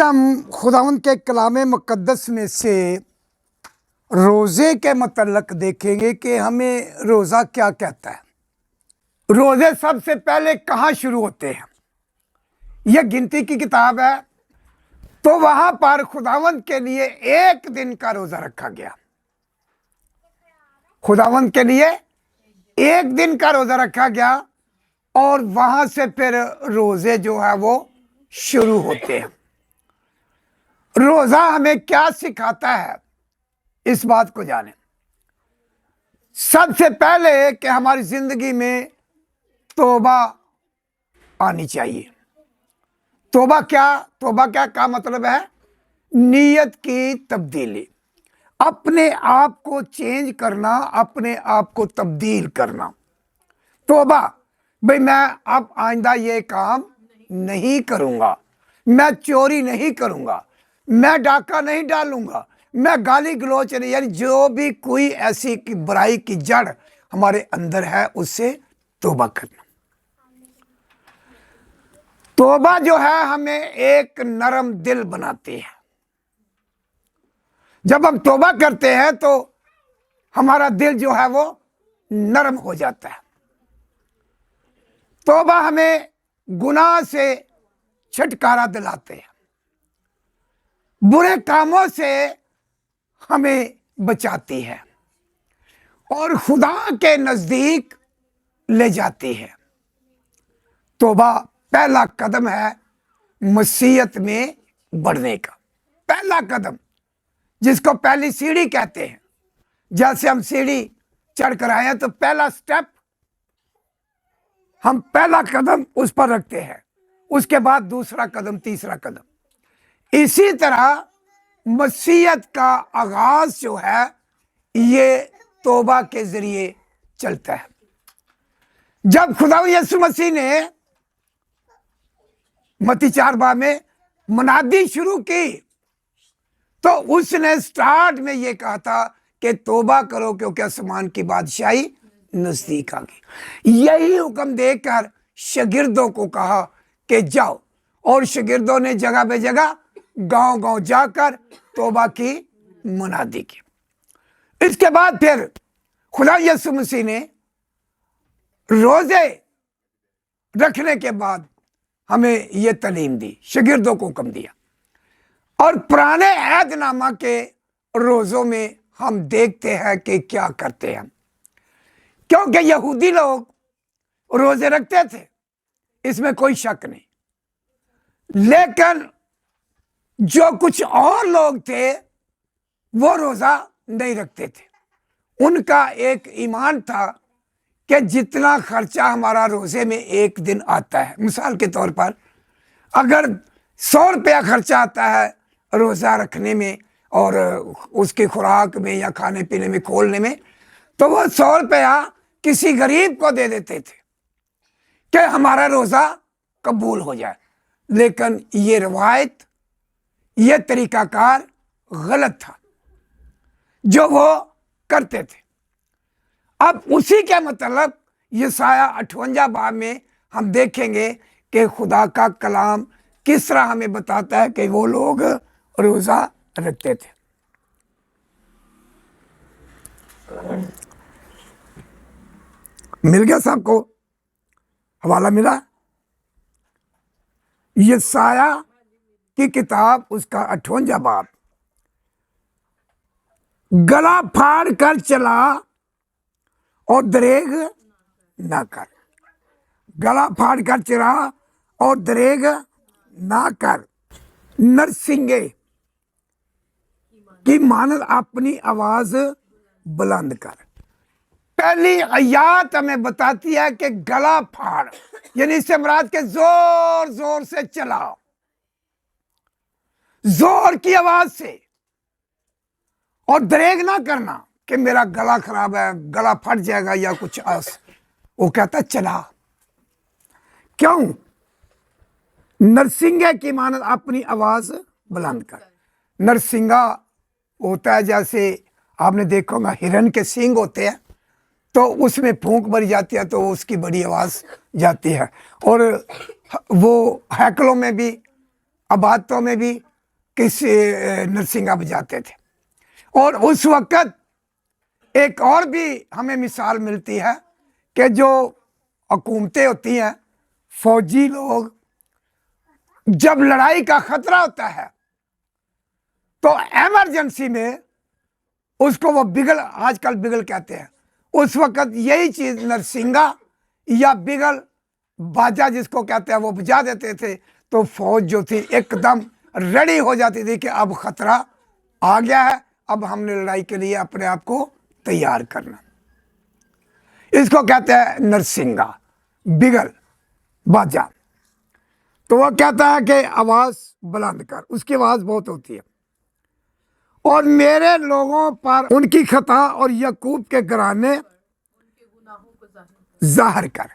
آج ہم خداوند کے کلام مقدس میں سے روزے کے متعلق دیکھیں گے کہ ہمیں روزہ کیا کہتا ہے۔ روزے سب سے پہلے کہاں شروع ہوتے ہیں؟ یہ گنتی کی کتاب ہے، تو وہاں پر خداوند کے لیے ایک دن کا روزہ رکھا گیا۔ خداوند کے لیے ایک دن کا روزہ رکھا گیا اور وہاں سے پھر روزے جو ہے وہ شروع ہوتے ہیں۔ روزہ ہمیں کیا سکھاتا ہے، اس بات کو جانیں۔ سب سے پہلے کہ ہماری زندگی میں توبہ آنی چاہیے۔ توبہ کا مطلب ہے نیت کی تبدیلی، اپنے آپ کو چینج کرنا، اپنے آپ کو تبدیل کرنا۔ توبہ، بھئی میں اب آئندہ یہ کام نہیں کروں گا، میں چوری نہیں کروں گا، میں ڈاکہ نہیں ڈالوں گا، میں گالی گلوچ نہیں، یعنی جو بھی کوئی ایسی برائی کی جڑ ہمارے اندر ہے اس سے توبہ کرنا۔ توبہ جو ہے ہمیں ایک نرم دل بناتی ہے۔ جب ہم توبہ کرتے ہیں تو ہمارا دل جو ہے وہ نرم ہو جاتا ہے۔ توبہ ہمیں گناہ سے چھٹکارا دلاتے ہیں، برے کاموں سے ہمیں بچاتی ہے اور خدا کے نزدیک لے جاتی ہے۔ توبہ پہلا قدم ہے مسیحیت میں بڑھنے کا، پہلا قدم، جس کو پہلی سیڑھی کہتے ہیں۔ جیسے ہم سیڑھی چڑھ کر آئے ہیں تو پہلا سٹیپ، ہم پہلا قدم اس پر رکھتے ہیں، اس کے بعد دوسرا قدم، تیسرا قدم۔ اسی طرح مسیحیت کا آغاز جو ہے یہ توبہ کے ذریعے چلتا ہے۔ جب خدا یسوع مسیح نے متی 4 میں منادی شروع کی تو اس نے سٹارٹ میں یہ کہا تھا کہ توبہ کرو کیونکہ آسمان کی بادشاہی نزدیک آ گئی۔ یہی حکم دے کر شاگردوں کو کہا کہ جاؤ، اور شاگردوں نے جگہ بے جگہ گاؤں گاؤں جا کر توبہ کی منادی کی۔ اس کے بعد پھر خدا یسوع مسیح نے روزے رکھنے کے بعد ہمیں یہ تعلیم دی، شاگردوں کو حکم دیا۔ اور پرانے عہد نامہ کے روزوں میں ہم دیکھتے ہیں کہ کیا کرتے ہیں، کیونکہ یہودی لوگ روزے رکھتے تھے، اس میں کوئی شک نہیں، لیکن جو کچھ اور لوگ تھے وہ روزہ نہیں رکھتے تھے۔ ان کا ایک ایمان تھا کہ جتنا خرچہ ہمارا روزے میں ایک دن آتا ہے، مثال کے طور پر اگر 100 روپیہ خرچہ آتا ہے روزہ رکھنے میں اور اس کی خوراک میں یا کھانے پینے میں کھولنے میں، تو وہ 100 روپیہ کسی غریب کو دے دیتے تھے کہ ہمارا روزہ قبول ہو جائے۔ لیکن یہ روایت، یہ طریقہ کار غلط تھا جو وہ کرتے تھے۔ اب اسی کے مطلب یسایہ 58 میں ہم دیکھیں گے کہ خدا کا کلام کس طرح ہمیں بتاتا ہے کہ وہ لوگ روزہ رکھتے تھے۔ مل گیا سب کو؟ حوالہ ملا؟ یسایہ کی کتاب اس کا 58 باب، گلا پھاڑ کر چلا اور دریغ نہ کر، گلا پھاڑ کر چلا اور دریغ نہ کر، نرسنگے کی مانند اپنی آواز بلند کر۔ پہلی آیات ہمیں بتاتی ہے کہ گلا پھاڑ، یعنی اس سے مراد کہ زور زور سے چلاؤ، زور کی آواز سے، اور دریغ نہ کرنا کہ میرا گلا خراب ہے، گلا پھٹ جائے گا یا کچھ ایسا۔ وہ کہتا چلا، کیوں؟ نرسنگے کی مانند اپنی آواز بلند کر۔ نرسنگا ہوتا ہے، جیسے آپ نے دیکھا ہوگا ہرن کے سینگ ہوتے ہیں تو اس میں پھونک بھری جاتی ہے تو اس کی بڑی آواز جاتی ہے، اور وہ ہیکلوں میں بھی، عبادتوں میں بھی किसी नरसिंगा बजाते थे। और उस वक्त एक और भी हमें मिसाल मिलती है कि जो हुकूमतें होती हैं, फौजी लोग, जब लड़ाई का खतरा होता है तो इमरजेंसी में उसको वो बिगल, आजकल बिगल कहते हैं, उस वक्त यही चीज नरसिंगा या बिगल, बाजा जिसको कहते हैं, वो बजा देते थे। तो फौज जो थी एकदम रेडी हो जाती थी कि अब खतरा आ गया है, अब हमने लड़ाई के लिए अपने आप को तैयार करना। इसको कहते हैं नरसिंगा, बिगल, बाजा। तो वो कहता है कि आवाज बुलंद कर, उसकी आवाज बहुत होती है। और मेरे लोगों पर उनकी खता और यकूब के घराने जाहिर कर।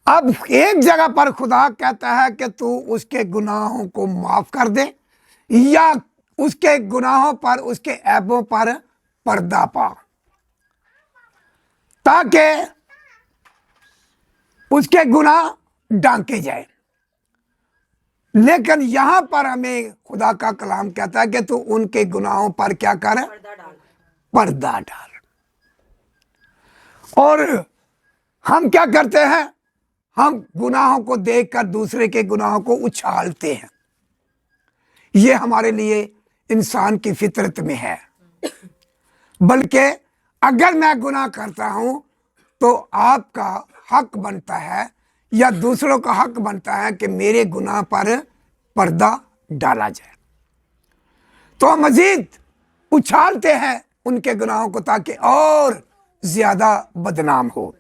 अब एक जगह पर खुदा कहता है कि तू उसके गुनाहों को माफ कर दे, या उसके गुनाहों पर, उसके ऐबों पर पर्दा पा, ताकि उसके गुनाह ढांके जाए। लेकिन यहां पर हमें खुदा का कलाम कहता है कि तू उनके गुनाहों पर क्या कर, पर्दा डाल। और हम क्या करते हैं, हम गुनाहों को देखकर दूसरे के गुनाहों को उछालते हैं। ये हमारे लिए इंसान की फितरत में है। बल्कि अगर मैं गुनाह करता हूं तो आपका हक बनता है या दूसरों का हक बनता है कि मेरे गुनाह पर पर्दा डाला जाए। तो हम मजीद उछालते हैं उनके गुनाहों को ताकि और ज्यादा बदनाम हो।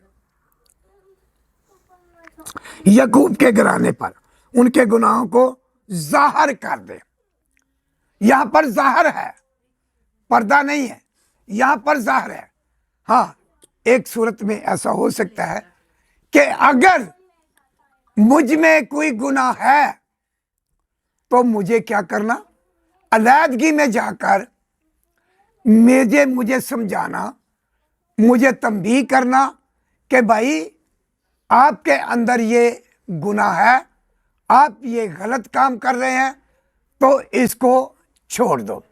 यकूब के घराने पर उनके गुनाहों को जाहिर कर दे। यहां पर जाहिर है, पर्दा नहीं है, यहां पर जाहिर है। हाँ, एक सूरत में ऐसा हो सकता है कि अगर मुझ में कोई गुनाह है तो मुझे क्या करना, अलहदगी में जाकर मुझे समझाना, मुझे तंबीह करना कि भाई आपके अंदर ये गुनाह है, आप ये गलत काम कर रहे हैं, तो इसको छोड़ दो।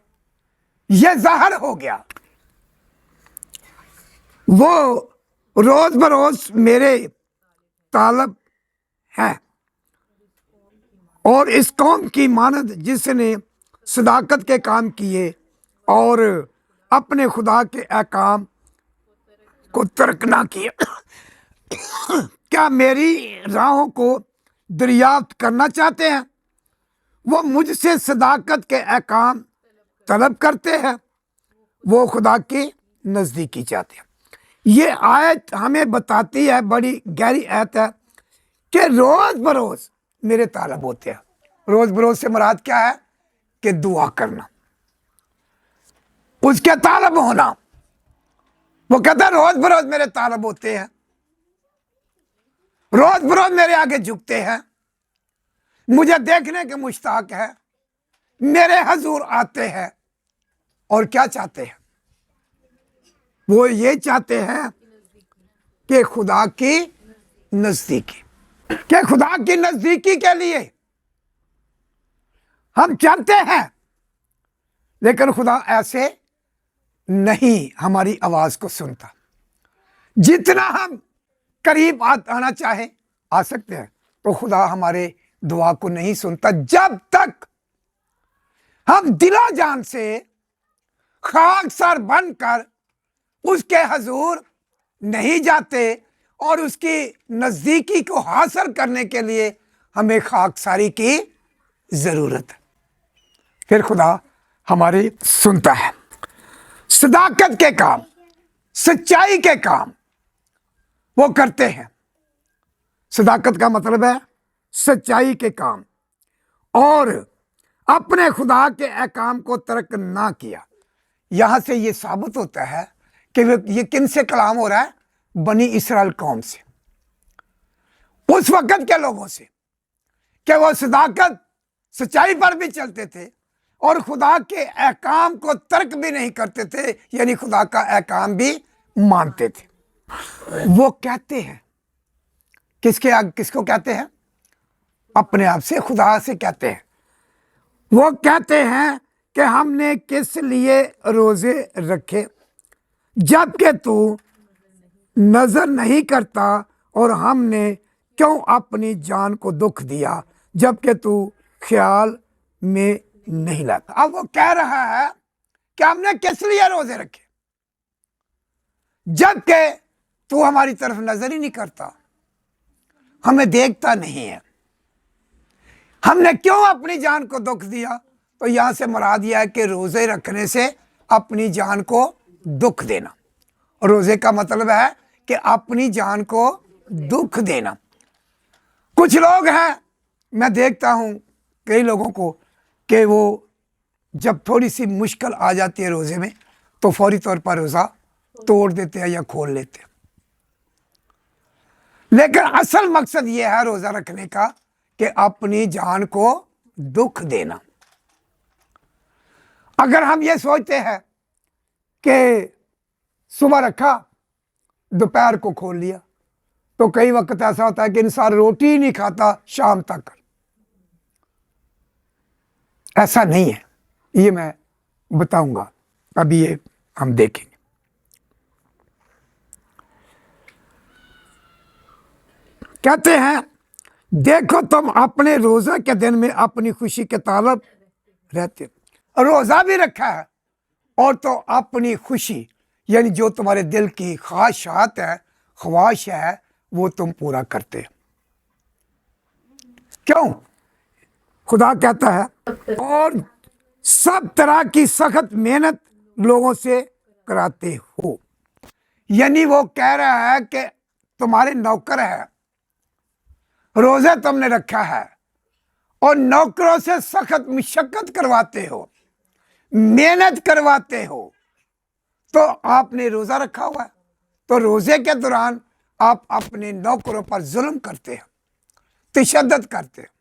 ये जाहिर हो गया। वो रोज बरोज मेरे तालब है और इस कौम की मानद जिसने सदाकत के काम किए और अपने खुदा के अहकाम को तर्क ना किया। क्या मेरी राहों को दरियाफ्त करना चाहते हैं? वो मुझसे सदाकत के अहकाम तलब करते हैं, वो खुदा के नजदीकी चाहते हैं। ये आयत हमें बताती है, बड़ी गहरी आयत है, कि रोज बरोज मेरे तालब होते हैं। रोज बरोज से मुराद क्या है कि दुआ करना, उसके तालब होना। वो कहता है रोज बरोज मेरे तालब होते हैं, रोज बरोज मेरे आगे झुकते हैं, मुझे देखने के मुश्ताक है, मेरे हजूर आते हैं। और क्या चाहते हैं? वो ये चाहते हैं कि खुदा की नजदीकी, कि खुदा की नजदीकी के लिए हम चाहते हैं। लेकिन खुदा ऐसे नहीं हमारी आवाज को सुनता। जितना हम करीब आना चाहे आ सकते हैं, तो खुदा हमारे दुआ को नहीं सुनता जब तक हम दिलो जान से खाकसार बनकर उसके हजूर नहीं जाते। और उसकी नजदीकी को हासिल करने के लिए हमें खाकसारी की जरूरत है, फिर खुदा हमारी सुनता है। सदाकत के काम, सच्चाई के काम वो करते हैं। सदाकत का मतलब है सच्चाई के काम, और अपने खुदा के अहकाम को तर्क ना किया। यहां से ये साबित होता है कि ये किन से कलाम हो रहा है? बनी इसराइल कौम से, उस वक्त के लोगों से, कि वो सदाकत सच्चाई पर भी चलते थे और खुदा के अहकाम को तर्क भी नहीं करते थे, यानी खुदा का अहकाम भी मानते थे। वो कहते हैं किसको कहते हैं? अपने आप से, खुदा से कहते हैं। وہ کہتے ہیں کہ ہم نے کس لیے روزے رکھے جب کہ تو نظر نہیں کرتا، اور ہم نے کیوں اپنی جان کو دکھ دیا جب کہ تو خیال میں نہیں لاتا۔ اب وہ کہہ رہا ہے کہ ہم نے کس لیے روزے رکھے جب کہ تو ہماری طرف نظر ہی نہیں کرتا، ہمیں دیکھتا نہیں ہے، ہم نے کیوں اپنی جان کو دکھ دیا۔ تو یہاں سے مراد یہ ہے کہ روزے رکھنے سے اپنی جان کو دکھ دینا۔ روزے کا مطلب ہے کہ اپنی جان کو دکھ دینا۔ کچھ لوگ ہیں، میں دیکھتا ہوں کئی لوگوں کو، کہ وہ جب تھوڑی سی مشکل آ جاتی ہے روزے میں تو فوری طور پر روزہ توڑ دیتے ہیں یا کھول لیتے ہیں۔ لیکن اصل مقصد یہ ہے روزہ رکھنے کا کہ اپنی جان کو دکھ دینا۔ اگر ہم یہ سوچتے ہیں کہ صبح رکھا دوپہر کو کھول لیا، تو کئی وقت ایسا ہوتا ہے کہ انسان روٹی نہیں کھاتا شام تک۔ ایسا نہیں ہے، یہ میں بتاؤں گا، ابھی یہ ہم دیکھیں گے۔ کہتے ہیں دیکھو تم اپنے روزہ کے دن میں اپنی خوشی کے طالب رہتے ہو۔ روزہ بھی رکھا ہے اور تو اپنی خوشی، یعنی جو تمہارے دل کی خواہشات ہے، خواہش ہے، وہ تم پورا کرتے ہو۔ کیوں؟ خدا کہتا ہے اور سب طرح کی سخت محنت لوگوں سے کراتے ہو، یعنی وہ کہہ رہا ہے کہ تمہارے نوکر ہے، روزہ تم نے رکھا ہے اور نوکروں سے سخت مشقت کرواتے ہو، محنت کرواتے ہو، تو آپ نے روزہ رکھا ہوا ہے، تو روزے کے دوران آپ اپنے نوکروں پر ظلم کرتے ہیں، تشدد کرتے ہیں۔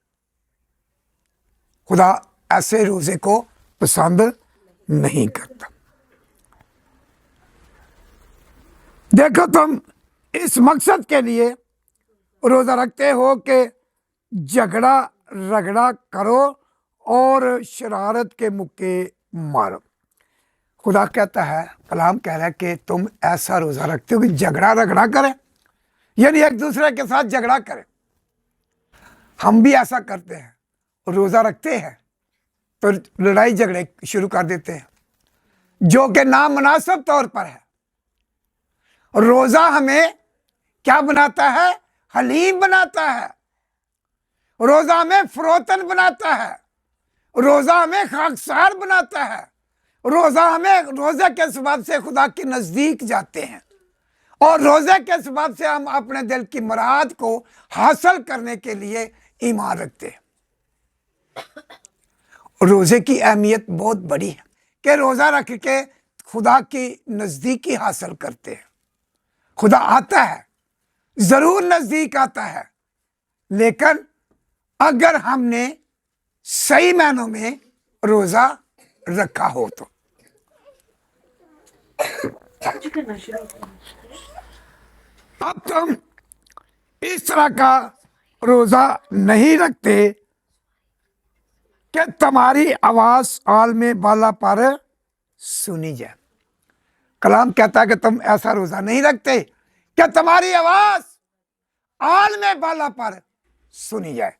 خدا ایسے روزے کو پسند نہیں کرتا۔ دیکھو تم اس مقصد کے لیے روزہ رکھتے ہو کہ جھگڑا رگڑا کرو اور شرارت کے مکے مارو۔ خدا کہتا ہے، کلام کہہ رہا ہے کہ تم ایسا روزہ رکھتے ہو کہ جھگڑا رگڑا کرے، یعنی ایک دوسرے کے ساتھ جھگڑا کرے۔ ہم بھی ایسا کرتے ہیں، روزہ رکھتے ہیں تو لڑائی جھگڑے شروع کر دیتے ہیں، جو کہ نامناسب طور پر ہے۔ روزہ ہمیں کیا بناتا ہے؟ حلیم بناتا ہے۔ روزہ ہمیں فروتن بناتا ہے۔ روزہ ہمیں خاکسار بناتا ہے۔ روزے کے سبب سے خدا کے نزدیک جاتے ہیں، اور روزے کے سبب سے ہم اپنے دل کی مراد کو حاصل کرنے کے لیے ایمان رکھتے ہیں۔ روزے کی اہمیت بہت بڑی ہے کہ روزہ رکھ کے خدا کی نزدیکی حاصل کرتے ہیں۔ خدا آتا ہے، ضرور نزدیک آتا ہے، لیکن اگر ہم نے صحیح معنوں میں روزہ رکھا ہو تو۔ اب تم اس طرح کا روزہ نہیں رکھتے کہ تمہاری آواز عالم بالا پر سنی جائے۔ کلام کہتا ہے کہ تم ایسا روزہ نہیں رکھتے کہ تمہاری آواز عالم بالا پر سنی جائے۔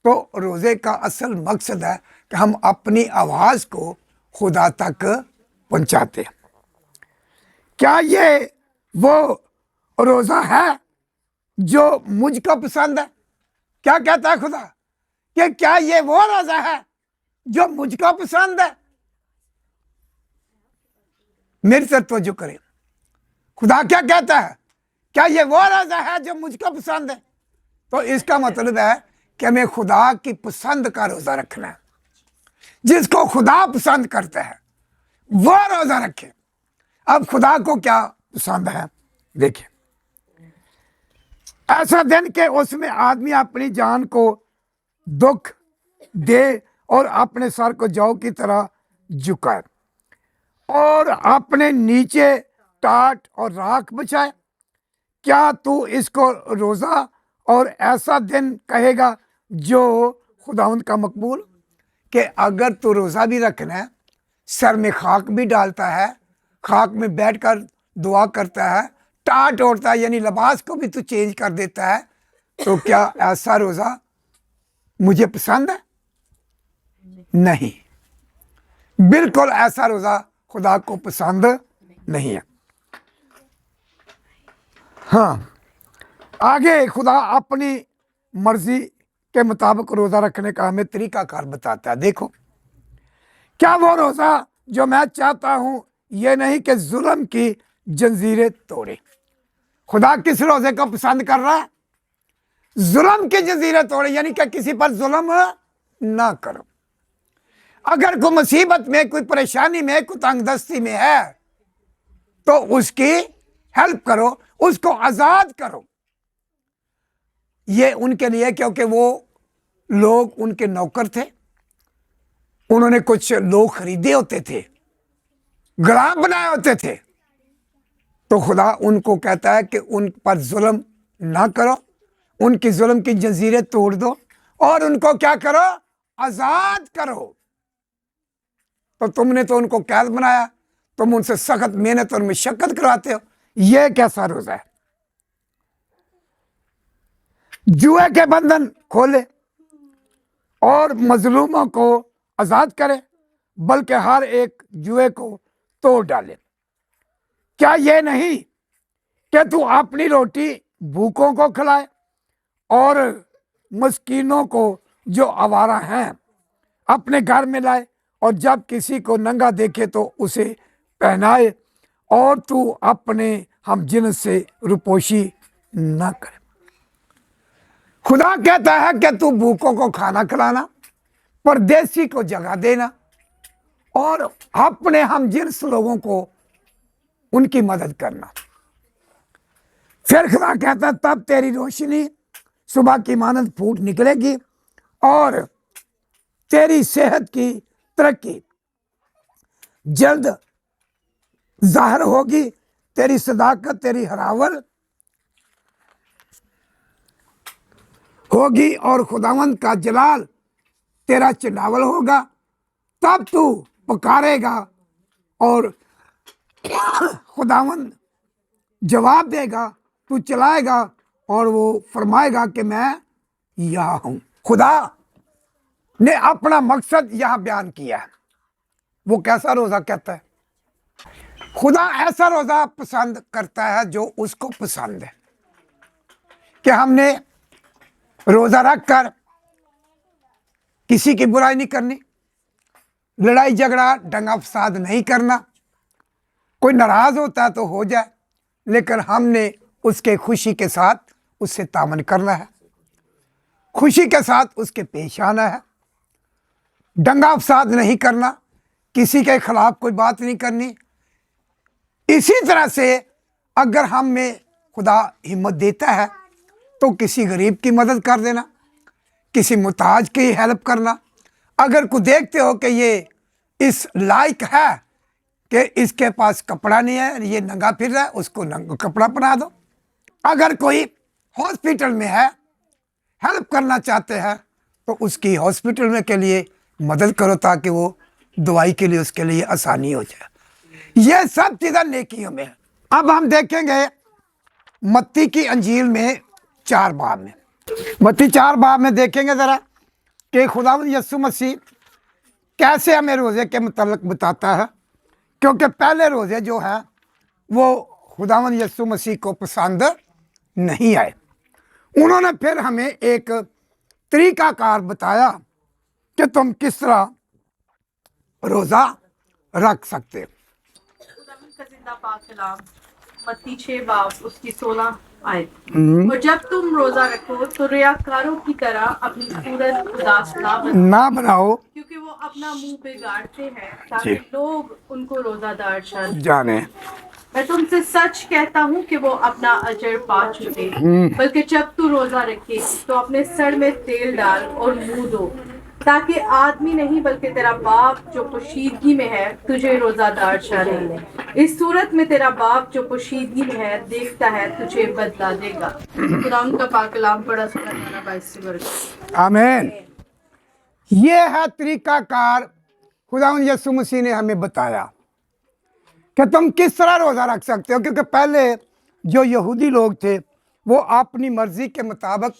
تو روزے کا اصل مقصد ہے کہ ہم اپنی آواز کو خدا تک پہنچاتے ہیں۔ کیا یہ وہ روزہ ہے جو مجھ کو پسند ہے؟ کیا کہتا ہے خدا کہ کیا یہ وہ روزہ ہے جو مجھ کو پسند ہے؟ میری طرف توجہ کریں، خدا کیا کہتا ہے؟ کیا یہ وہ روزہ ہے جو مجھ کو پسند ہے؟ تو اس کا مطلب ہے کہ ہمیں خدا کی پسند کا روزہ رکھنا ہے۔ جس کو خدا پسند کرتا ہے وہ روزہ رکھے۔ اب خدا کو کیا پسند ہے؟ دیکھیں، ایسا دن کہ اس میں آدمی اپنی جان کو دکھ دے اور اپنے سر کو جو کی طرح جھکائے اور اپنے نیچے ٹاٹ اور راکھ بچھائے۔ کیا تو اس کو روزہ اور ایسا دن کہے گا جو خداوند کا مقبول؟ کہ اگر تو روزہ بھی رکھنا ہے، سر میں خاک بھی ڈالتا ہے، خاک میں بیٹھ کر دعا کرتا ہے، ٹاٹ اوڑتا ہے، یعنی لباس کو بھی تو چینج کر دیتا ہے، تو کیا ایسا روزہ مجھے پسند ہے؟ نہیں، بالکل ایسا روزہ خدا کو پسند نہیں ہے۔ ہاں، آگے خدا اپنی مرضی کے مطابق روزہ رکھنے کا ہمیں طریقہ کار بتاتا ہے۔ دیکھو، کیا وہ روزہ جو میں چاہتا ہوں یہ نہیں کہ ظلم کی جنزیریں توڑے۔ خدا کس روزے کو پسند کر رہا ہے؟ ظلم کی جنزیریں توڑے، یعنی کہ کسی پر ظلم نہ کرو۔ اگر کوئی مصیبت میں، کوئی پریشانی میں، کوئی تنگ دستی میں ہے تو اس کی ہیلپ کرو، اس کو آزاد کرو۔ یہ ان کے لیے، کیونکہ وہ لوگ ان کے نوکر تھے، انہوں نے کچھ لوگ خریدے ہوتے تھے، غلام بنائے ہوتے تھے، تو خدا ان کو کہتا ہے کہ ان پر ظلم نہ کرو، ان کی ظلم کی جنزیریں توڑ دو اور ان کو کیا کرو؟ آزاد کرو۔ تو تم نے تو ان کو قید بنایا، تم ان سے سخت محنت اور مشقت کرواتے ہو، یہ کیسا روزہ ہے؟ جوئے کے بندھن کھولے اور مظلوموں کو آزاد کرے، بلکہ ہر ایک جوئے کو توڑ ڈالے۔ کیا یہ نہیں کہ تو اپنی روٹی بھوکوں کو کھلائے اور مسکینوں کو جو آوارہ ہیں اپنے گھر میں لائے، اور جب کسی کو ننگا دیکھے تو اسے پہنائے، اور تو اپنے ہم جنس سے روپوشی نہ کرے۔ خدا کہتا ہے کہ تو بھوکوں کو کھانا کھلانا، پردیسی کو جگہ دینا، اور اپنے ہم جنس لوگوں کو ان کی مدد کرنا۔ پھر خدا کہتا ہے تب تیری روشنی صبح کی مانند پھوٹ نکلے گی، اور تیری صحت کی ترقی جلد ظاہر ہوگی، تیری صداقت، تیری ہراول ہوگی، اور خداوند کا جلال تیرا چناول ہوگا۔ تب تو پکارے گا اور خداوند جواب دے گا، تو چلائے گا اور وہ فرمائے گا کہ میں یہاں ہوں۔ خدا نے اپنا مقصد یہاں بیان کیا ہے۔ وہ کیسا روزہ کہتا ہے؟ خدا ایسا روزہ پسند کرتا ہے جو اس کو پسند ہے، کہ ہم نے روزہ رکھ کر کسی کی برائی نہیں کرنی، لڑائی جھگڑا دنگا فساد نہیں کرنا، کوئی ناراض ہوتا ہے تو ہو جائے، لیکن ہم نے اس کے خوشی کے ساتھ اس سے تعامل کرنا ہے، خوشی کے ساتھ اس کے پیش آنا ہے، دنگا فساد نہیں کرنا، کسی کے خلاف کوئی بات نہیں کرنی۔ اسی طرح سے اگر ہم میں خدا ہمت دیتا ہے تو کسی غریب کی مدد کر دینا، کسی محتاج کی ہیلپ کرنا۔ اگر کوئی دیکھتے ہو کہ یہ اس لائق ہے کہ اس کے پاس کپڑا نہیں ہے، یہ ننگا پھر رہا ہے، اس کو کپڑا پہنا دو۔ اگر کوئی ہاسپٹل میں ہے، ہیلپ کرنا چاہتے ہیں تو اس کی ہاسپٹل میں کے لیے مدد کرو، تاکہ وہ دوائی کے لیے اس کے لیے آسانی ہو جائے۔ یہ سب چیزیں نیکیوں میں ہیں۔ اب ہم دیکھیں گے متی کی انجیل میں 4 باب میں، متی 4 باب میں دیکھیں گے ذرا کہ خداوند یسوع مسیح کیسے ہمیں روزے کے متعلق بتاتا ہے، کیونکہ پہلے روزے جو ہیں وہ خداوند یسوع مسیح کو پسند نہیں آئے۔ انہوں نے پھر ہمیں ایک طریقہ کار بتایا کہ تم کس طرح روزہ رکھ سکتے۔ خداوند کا زندہ پاک کلام متی 6 باب اس کی 16 آیت۔ اور جب تم روزہ رکھو تو ریاکاروں کی طرح اپنی صورت اداس نہ بناؤ، کیونکہ وہ اپنا منہ بگاڑتے ہیں تاکہ لوگ ان کو روزہ دار جانے۔ میں تم سے سچ کہتا ہوں کہ وہ اپنا اجر پا چکے۔ بلکہ جب تو روزہ رکھے تو اپنے سر میں تیل ڈال اور منہ دھو، تاکہ آدمی نہیں بلکہ تیرا باپ جو پوشیدگی میں ہے تجھے روزہ دار ٹھہرائے۔ اس صورت میں تیرا باپ جو پوشیدگی میں ہے دیکھتا ہے تجھے بدلہ دے گا۔ خدا ان کا پاک کلام پڑھا سنا 22 سے۔ آمین۔ ये है तरीका कार खुदावंद यीशु मसीह ने हमें बताया कि तुम किस तरह रोज़ा रख सकते हो, क्योंकि पहले जो यहूदी लोग थे वो अपनी मर्जी के मुताबिक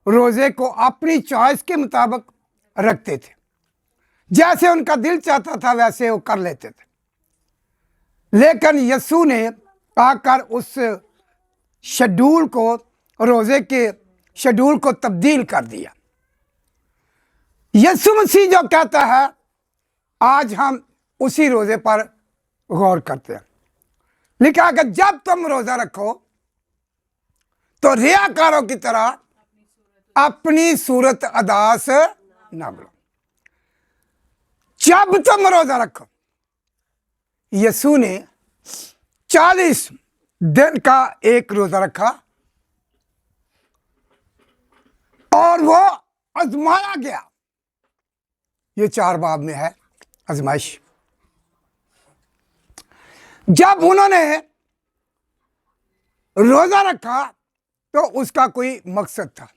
रोज़े को अपनी चॉइस के मुताबिक रखते थे, जैसे उनका दिल चाहता था वैसे वो कर लेते थे। लेकिन यीशु ने आकर उस शेड्यूल को, रोज़े के शेड्यूल को तब्दील कर दिया। यीशु मसीह जो कहता है आज हम उसी रोज़े पर गौर करते हैं। लिखा कि जब तुम रोज़ा रखो तो रियाकारों की तरह अपनी सूरत अदास ना करो। जब तुम रोज़ा रखो, यीशु ने 40 दिन का एक रोज़ा रखा और वो आजमाया गया। ये 4 बाब में है आजमाइश। जब उन्होंने रोज़ा रखा तो उसका कोई मकसद था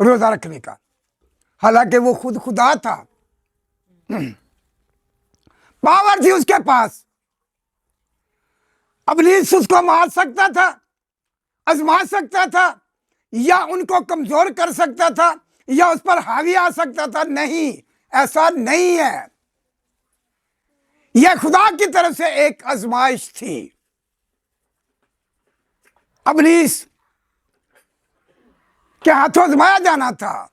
रोज़ा रखने का, हालांकि वो खुद खुदा था, पावर थी उसके पास। इब्लीस उसको मार सकता था, आजमा सकता था, या उनको कमजोर कर सकता था, या उस पर हावी आ सकता था। नहीं, ऐसा नहीं है। यह खुदा की तरफ से एक आजमाइश थी। इब्लीस के हाथों आजमाया जाना था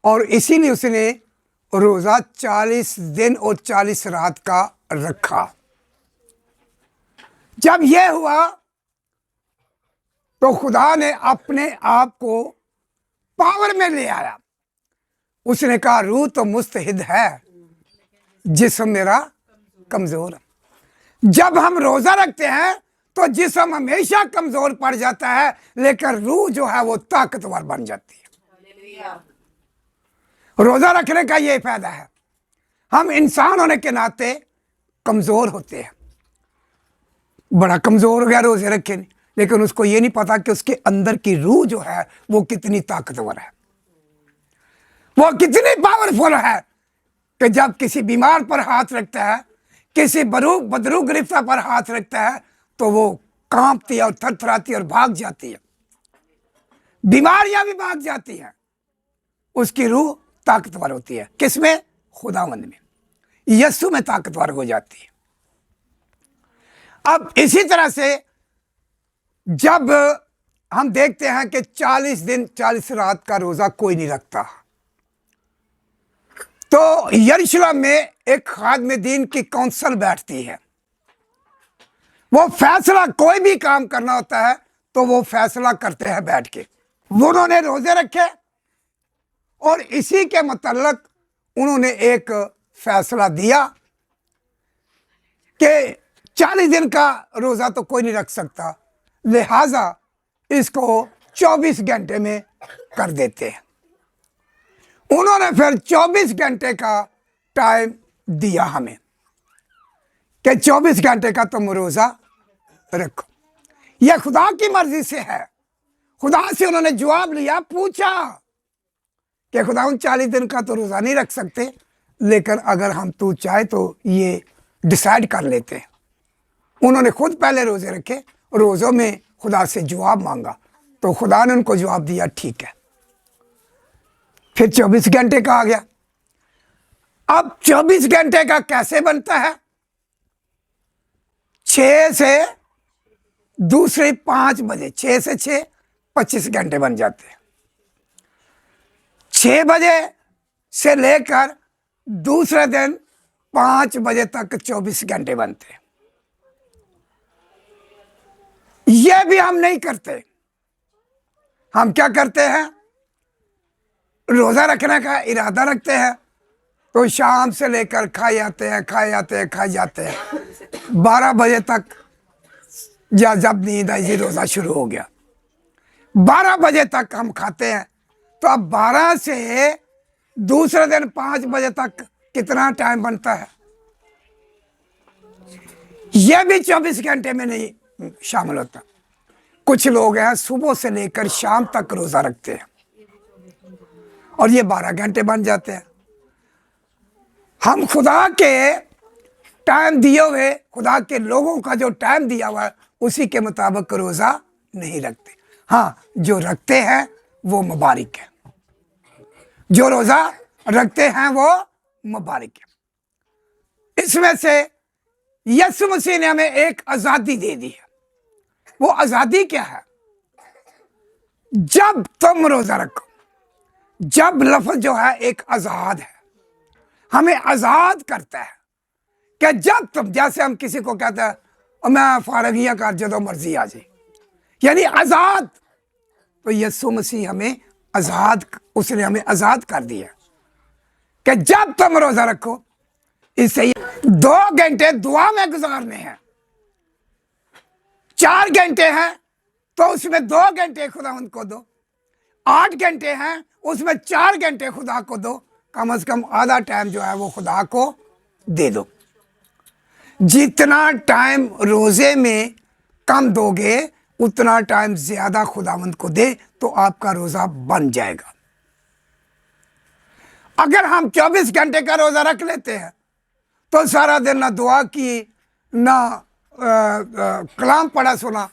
और इसीलिए उसने रोजा 40 दिन और 40 रात का रखा। जब यह हुआ तो खुदा ने अपने आप को पावर में ले आया। उसने कहा रूह तो मुस्तहिद है, जिस्म मेरा कमजोर है। जब हम रोजा रखते हैं तो जिस्म हमेशा कमजोर पड़ जाता है, लेकिन रूह जो है वो ताकतवर बन जाती है। रोजा रखने का ये फायदा है, हम इंसान होने के नाते कमजोर होते हैं। बड़ा कमजोर हो गया रोजे रखे नहीं, लेकिन उसको ये नहीं पता कि उसके अंदर की रूह जो है वो कितनी ताकतवर है, वो कितनी पावरफुल है कि जब किसी बीमार पर हाथ रखता है, किसी बदरू गिरफ्तार पर हाथ रखता है तो वो कांपती है और थरथराती और भाग जाती है। बीमारियां भी भाग जाती हैं। उसकी रूह ताकतवर होती है। किसमें? खुदावंद में, यीशु में ताकतवर हो जाती है। अब इसी तरह से जब हम देखते हैं कि 40 दिन 40 रात का रोजा कोई नहीं रखता, तो यरूशलेम में एक खादमे दीन की काउंसिल बैठती है। वो फैसला, कोई भी काम करना होता है तो वो फैसला करते हैं बैठ के। उन्होंने रोजे रखे और इसी के मतलब उन्होंने एक फैसला दिया कि 40 दिन का रोजा तो कोई नहीं रख सकता, लिहाजा इसको 24 घंटे में कर देते हैं। उन्होंने फिर 24 घंटे का टाइम दिया हमें कि 24 घंटे का तुम रोजा रखो। यह खुदा की मर्जी से है। खुदा से उन्होंने जवाब लिया, पूछा कि खुदा 40 दिन का तो रोजा नहीं रख सकते, लेकिन अगर हम तू चाहे तो ये डिसाइड कर लेते हैं। उन्होंने खुद पहले रोजे रखे, रोजों में खुदा से जवाब मांगा तो खुदा ने उनको जवाब दिया, ठीक है। फिर 24 घंटे का आ गया। अब 24 घंटे का कैसे बनता है? 6 से दूसरे 5 बजे, 6 से 6 25 घंटे बन जाते हैं। 6 बजे से लेकर दूसरे दिन 5 बजे तक 24 घंटे बनते हैं। यह भी हम नहीं करते। हम क्या करते हैं? रोजा रखने का इरादा रखते हैं तो शाम से लेकर खाए जाते हैं 12 बजे तक, या जब नींद आई रोजा शुरू हो गया 12 बजे तक हम खाते हैं। तो अब 12 से दूसरे दिन 5 बजे तक कितना टाइम बनता है? यह भी 24 घंटे में नहीं शामिल होता। कुछ लोग हैं सुबह से लेकर शाम तक रोजा रखते हैं। और ये 12 घंटे बन जाते हैं। हम खुदा के टाइम दिए हुए, खुदा के लोगों का जो टाइम दिया हुआ है उसी के मुताबिक रोज़ा नहीं रखते। हाँ, जो रखते हैं वो मुबारक है, जो रोज़ा रखते हैं वो मुबारक है। इसमें से यीशु मसीह ने हमें एक आज़ादी दे दी है। वो आज़ादी क्या है? जब तुम रोज़ा रखो, जब लफ्ज़ जो है एक आज़ाद है, हमें आज़ाद करता है कि जब तुम, जैसे हम किसी को कहते हैं और मैं फारगियाँ कर जो मर्जी आ जाए, यानी आज़ाद। तो यीशु मसीह हमें आज़ाद, उसने हमें आज़ाद कर दिया कि जब तुम रोज़ा रखो, इससे 2 घंटे दुआ में गुजारने हैं, 4 घंटे हैं तो उसमें 2 घंटे खुदा उनको दो, 8 घंटे हैं उसमें 4 घंटे खुदा को दो, कम से कम आधा टाइम जो है वो खुदा को दे दो। जितना टाइम रोज़े में कम दोगे उतना टाइम ज़्यादा खुदावंद को दे तो आपका रोज़ा बन जाएगा। अगर हम 24 घंटे का रोज़ा रख लेते हैं तो सारा दिन ना दुआ की, ना कलाम पढ़ा सुना,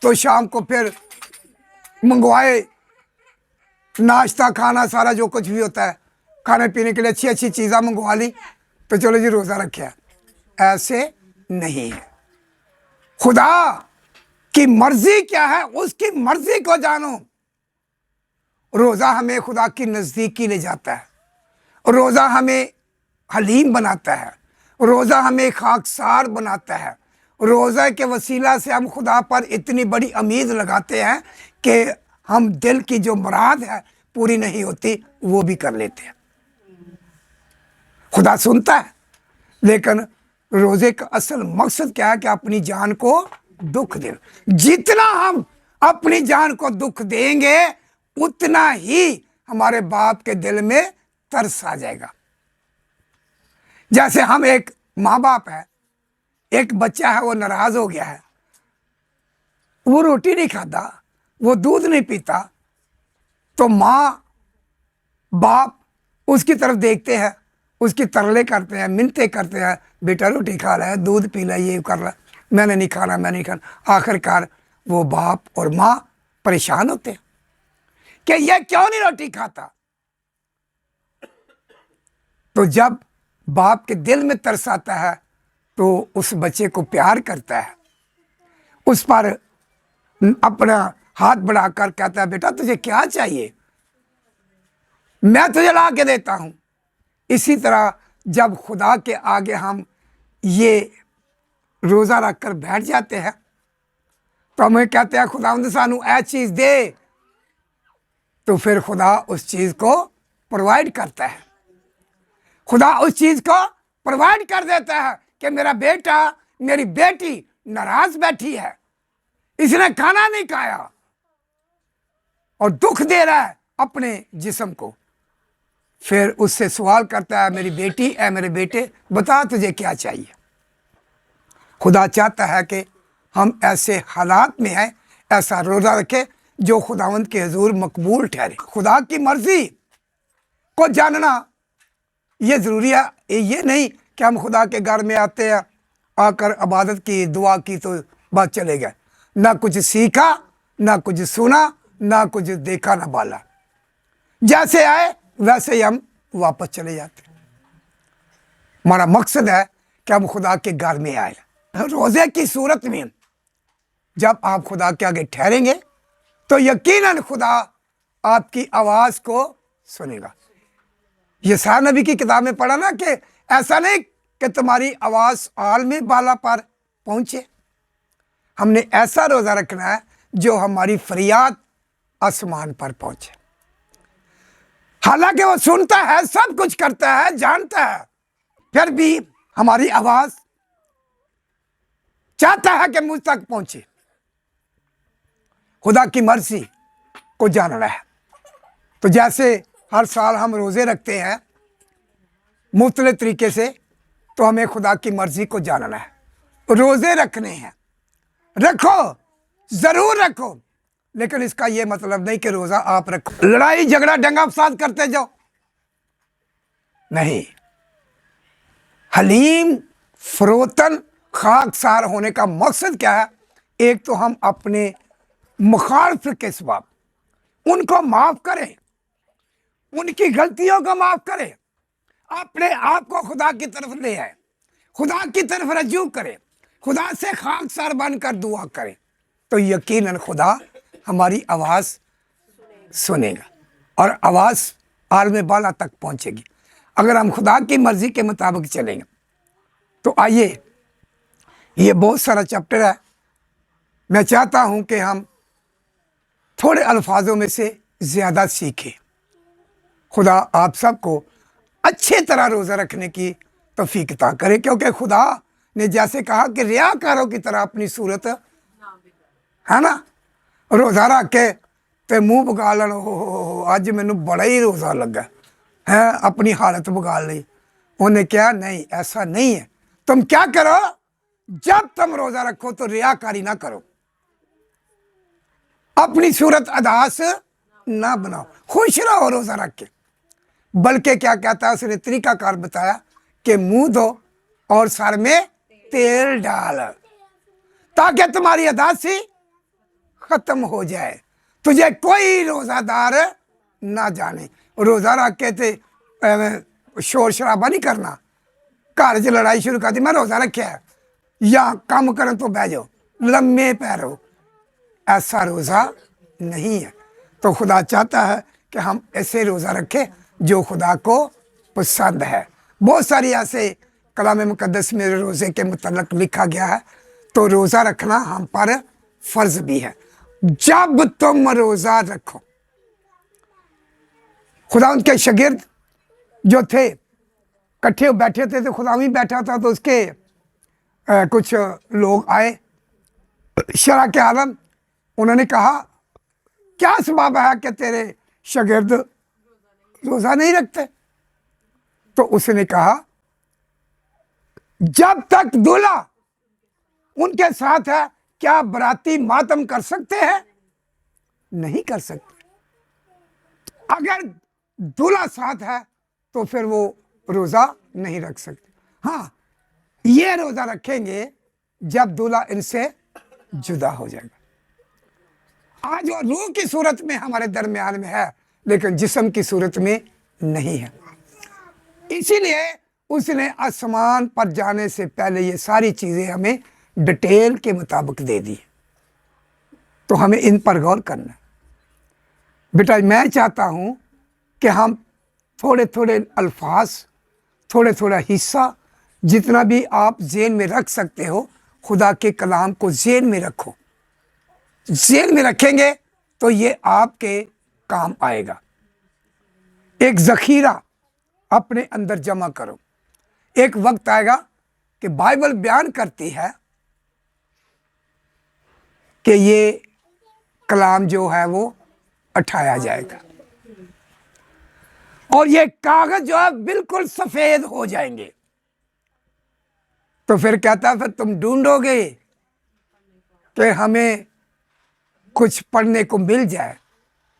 तो शाम को फिर मंगवाए नाश्ता खाना सारा जो कुछ भी होता है, खाने पीने के लिए अच्छी अच्छी चीज़ें मंगवा ली, तो चलो जी रोज़ा रखे। ऐसे नहीं है। खुदा की मर्जी क्या है, उसकी मर्जी को जानो। रोज़ा हमें खुदा की नज़दीकी ले जाता है, रोज़ा हमें हलीम बनाता है, रोज़ा हमें खाकसार बनाता है। रोज़ा के वसीला से हम खुदा पर इतनी बड़ी उम्मीद लगाते हैं कि हम दिल की जो मुराद है पूरी नहीं होती वो भी कर लेते हैं। खुदा सुनता है, लेकिन रोज़े का असल मकसद क्या है कि अपनी जान को दुख दे। जितना हम अपनी जान को दुख देंगे उतना ही हमारे बाप के दिल में तरस आ जाएगा। जैसे हम एक माँ बाप है, एक बच्चा है वो नाराज हो गया है, वो रोटी नहीं खाता, वो दूध नहीं पीता, तो माँ बाप उसकी तरफ देखते हैं, उसकी तरले करते हैं, मिन्नतें करते हैं, बेटा रोटी खा रहा है, दूध पी रहा है, ये कर रहा है, मैंने नहीं खाना, मैं नहीं खाना। आखिरकार वो बाप और माँ परेशान होते हैं कि ये क्यों नहीं रोटी खाता। तो जब बाप के दिल में तरस आता है तो उस बच्चे को प्यार करता है, उस पर अपना हाथ बढ़ाकर कहता है बेटा तुझे क्या चाहिए, मैं तुझे ला के देता हूँ। इसी तरह जब खुदा के आगे हम ये रोज़ा रख कर बैठ जाते हैं तो हमें कहते हैं खुदावंद सानू ऐ चीज़ दे, तो फिर खुदा उस चीज़ को प्रोवाइड करता है। खुदा उस चीज़ को प्रोवाइड कर देता है कि मेरा बेटा मेरी बेटी नाराज बैठी है, इसने खाना नहीं खाया और दुख दे रहा है अपने जिस्म को। फिर उससे सवाल करता है मेरी बेटी ऐ मेरे बेटे बता तुझे क्या चाहिए। खुदा चाहता है कि हम ऐसे हालात में हैं, ऐसा रोज़ा रखें जो खुदावंद के हुजूर मकबूल ठहरे। खुदा की मर्जी को जानना ये ज़रूरी है। ये नहीं कि हम खुदा के घर में आते हैं, आकर इबादत की, दुआ की तो बात चले गए, ना कुछ सीखा, ना कुछ सुना, ना कुछ देखा, ना बाला, जैसे आए वैसे ही हम वापस चले जाते। हमारा मकसद है कि हम खुदा के घर में आए। रोज़े की सूरत में जब आप खुदा के आगे ठहरेंगे तो यकीनन खुदा आपकी आवाज़ को सुनेगा। यशायाह नबी की किताब में पढ़ा ना कि ऐसा नहीं कि तुम्हारी आवाज़ आलमी बाला पर पहुँचे। हमने ऐसा रोज़ा रखना है जो हमारी फरियाद आसमान पर पहुँचे। हालांकि वो सुनता है, सब कुछ करता है, जानता है, फिर भी हमारी आवाज़ चाहता है कि मुझ तक पहुँचे। खुदा की मर्जी को जानना है। तो जैसे हर साल हम रोज़े रखते हैं मुख्तलिफ तरीके से, तो हमें खुदा की मर्जी को जानना है। रोज़े रखने हैं, रखो, ज़रूर रखो, लेकिन इसका ये मतलब नहीं कि रोजा आप रखो, लड़ाई झगड़ा दंगा फसाद करते जाओ, नहीं। हलीम फरोतन खाकसार होने का मकसद क्या है? एक तो हम अपने मुखालफ के सबाब उनको माफ करें, उनकी गलतियों को माफ करें, अपने आप को खुदा की तरफ ले आए, खुदा की तरफ रजू करें, खुदा से खाकसार बनकर दुआ करें, तो यकीनन खुदा हमारी आवाज़ सुनेगा और आवाज़ आलम बाला तक पहुंचेगी अगर हम खुदा की मर्जी के मुताबिक चलेंगे। तो आइए, ये बहुत सारा चैप्टर है, मैं चाहता हूं कि हम थोड़े अल्फाजों में से ज़्यादा सीखें। खुदा आप सबको अच्छे तरह रोज़ा रखने की तौफीक अता करे, क्योंकि खुदा ने जैसे कहा कि रियाकारों की तरह अपनी सूरत है ना, रोज़ा रख के ते मुँह बगा लेना, हो अज मैनू बड़ा ही रोज़ा लगा है, अपनी हालत बगाड़ ली। उन्हें क्या? नहीं, ऐसा नहीं है। तुम क्या करो, जब तुम रोज़ा रखो तो रियाकारी ना करो, अपनी सूरत अदास ना बनाओ, खुश रहो रोज़ा रख के। बल्कि क्या कहता है उसने तरीकाकार बताया कि मुंह धो और सर में तेल डाल, ताकि तुम्हारी अदासी खत्म हो जाए, तुझे कोई रोज़ादार ना जाने। रोज़ा रख के ते शोर शराबा नहीं करना, घर च लड़ाई शुरू कर दी, मैं रोज़ा रखा है, या काम करन तो बह जाओ, लम्बे पैरो, ऐसा रोज़ा नहीं है। तो खुदा चाहता है कि हम ऐसे रोज़ा रखें जो खुदा को पसंद है। बहुत सारी ऐसे कलाम मुकद्दस में रोज़े के मुतल्लक लिखा गया है, तो रोज़ा रखना हम पर फ़र्ज़ भी है। जब तुम रोज़ा रखो, खुदा उनके शागिर्द जो थे इकट्ठे बैठे थे, तो खुदा भी बैठा था, तो उसके कुछ लोग आए शरा के आलम, उन्होंने कहा क्या सबब है कि तेरे शागिर्द रोज़ा नहीं रखते? तो उसने कहा जब तक दूल्हा उनके साथ है क्या बराती मातम कर सकते हैं? नहीं कर सकते। अगर दूल्हा साथ है तो फिर वो रोज़ा नहीं रख सकते। हाँ, ये रोज़ा रखेंगे जब दूल्हा इनसे जुदा हो जाएगा। आज वो रूह की सूरत में हमारे दरमियान में है, लेकिन जिस्म की सूरत में नहीं है। इसीलिए उसने आसमान पर जाने से पहले ये सारी चीज़ें हमें डिटेल के मुताबिक दे दी, तो हमें इन पर गौर करना। बेटा, मैं चाहता हूँ कि हम थोड़े थोड़े अल्फाज, थोड़े थोड़ा हिस्सा, जितना भी आप ज़हन में रख सकते हो, खुदा के कलाम को ज़हन में रखो। ज़हन में रखेंगे तो ये आपके काम आएगा। एक ज़ख़ीरा अपने अंदर जमा करो। एक वक्त आएगा कि बाइबल बयान करती है कि ये कलाम जो है वो उठाया जाएगा और ये कागज जो है बिल्कुल सफ़ेद हो जाएंगे। तो फिर कहता है फिर तुम ढूंढोगे कि हमें कुछ पढ़ने को मिल जाए,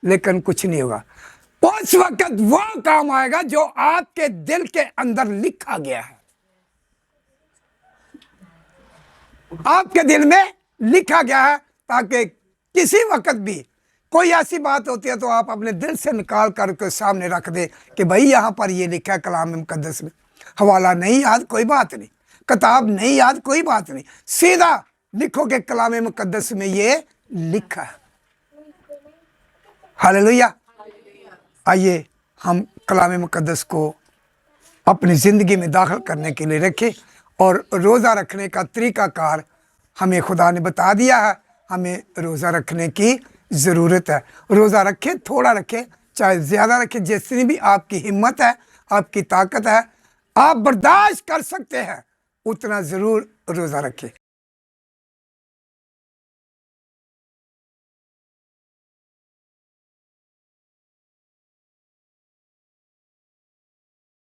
लेकिन कुछ नहीं होगा। उस वक्त वो काम आएगा जो आपके दिल के अंदर लिखा गया है। आपके दिल में लिखा गया है, ताकि किसी वक्त भी कोई ऐसी बात होती है तो आप अपने दिल से निकाल कर के सामने रख दे कि भाई यहाँ पर ये लिखा है कलाम मुकद्दस में। हवाला नहीं याद, कोई बात नहीं, किताब नहीं याद, कोई बात नहीं, सीधा लिखो कि कलाम मुकद्दस में ये लिखा है। हालेलुया। आइए हम कलाम मुकद्दस को अपनी ज़िंदगी में दाखिल करने के लिए रखें, और रोज़ा रखने का तरीक़ाकार हमें खुदा ने बता दिया है। हमें रोज़ा रखने की ज़रूरत है। रोज़ा रखें, थोड़ा रखें, चाहे ज़्यादा रखें, जितनी भी आपकी हिम्मत है, आपकी ताकत है, आप बर्दाश्त कर सकते हैं, उतना ज़रूर रोज़ा रखें।